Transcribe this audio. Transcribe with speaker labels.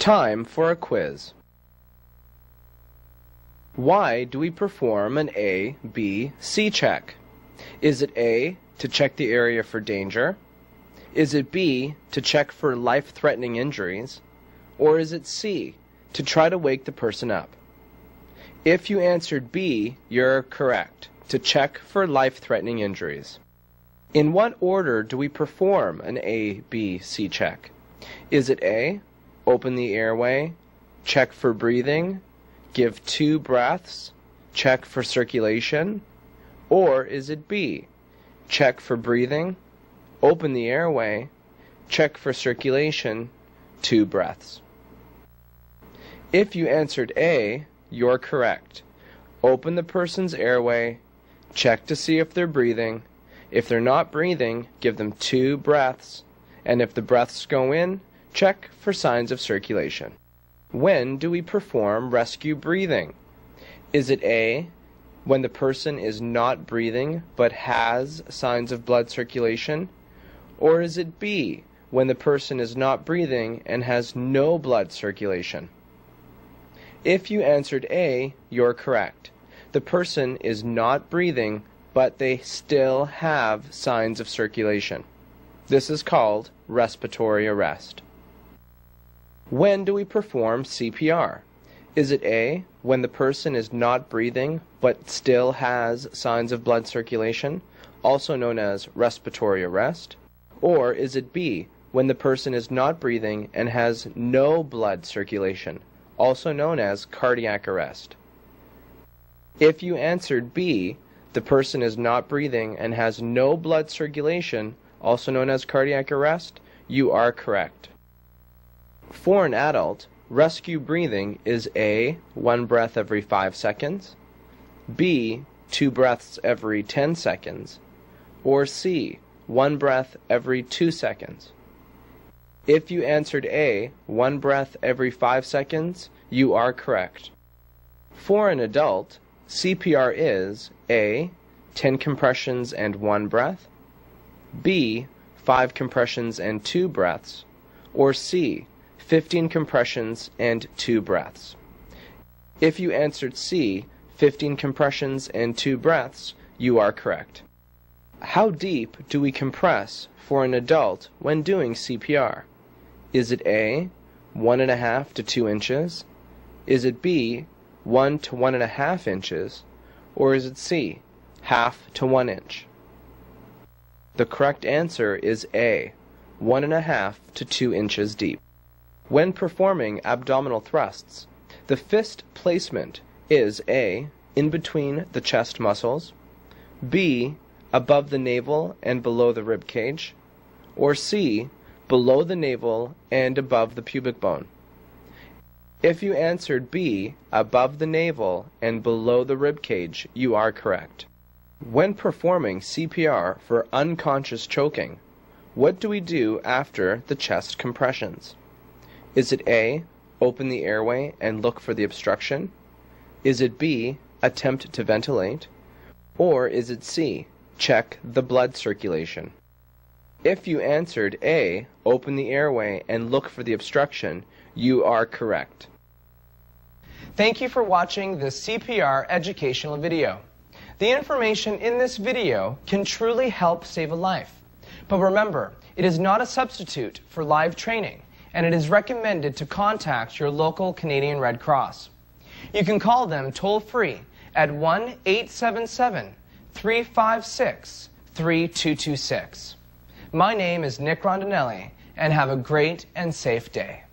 Speaker 1: Time for a quiz. Why do we perform an A, B, C check? Is it A, to check the area for danger? Is it B, to check for life-threatening injuries? Or is it C, to try to wake the person up? If you answered B, you're correct, to check for life-threatening injuries. In what order do we perform an A, B, C check? Is it A, open the airway, check for breathing, give 2 breaths, check for circulation? Or is it B, check for breathing, open the airway, check for circulation, 2 breaths? If you answered A, you're correct. Open the person's airway, check to see if they're breathing. If they're not breathing, give them 2 breaths, and if the breaths go in, check for signs of circulation. When do we perform rescue breathing? Is it A, when the person is not breathing but has signs of blood circulation? Or is it B, when the person is not breathing and has no blood circulation? If you answered A, you're correct. The person is not breathing, but they still have signs of circulation. This is called respiratory arrest. When do we perform CPR? Is it A, when the person is not breathing but still has signs of blood circulation, also known as respiratory arrest? Or is it B, when the person is not breathing and has no blood circulation, also known as cardiac arrest? If you answered B, the person is not breathing and has no blood circulation, also known as cardiac arrest, you are correct. For an adult, rescue breathing is A, 1 breath every 5 seconds, B, 2 breaths every 10 seconds, or C, 1 breath every 2 seconds. If you answered A, 1 breath every 5 seconds, you are correct. For an adult, CPR is A, 10 compressions and 1 breath, B, 5 compressions and 2 breaths, or C, 15 compressions and 2 breaths. If you answered C, 15 compressions and 2 breaths, you are correct. How deep do we compress for an adult when doing CPR? Is it A, 1.5 to 2 inches? Is it B, 1 to 1.5 inches? Or is it C, 1/2 to 1 inch? The correct answer is A, 1.5 to 2 inches deep. When performing abdominal thrusts, the fist placement is A, in between the chest muscles, B, above the navel and below the rib cage, or C, below the navel and above the pubic bone. If you answered B, above the navel and below the rib cage, you are correct. When performing CPR for unconscious choking, what do we do after the chest compressions? Is it A, open the airway and look for the obstruction? Is it B, attempt to ventilate? Or is it C, check the blood circulation? If you answered A, open the airway and look for the obstruction, you are correct. Thank you for watching this CPR educational video. The information in this video can truly help save a life. But remember, it is not a substitute for live training, and it is recommended to contact your local Canadian Red Cross. You can call them toll-free at 1-877-356-3226. My name is Nick Rondinelli, and have a great and safe day.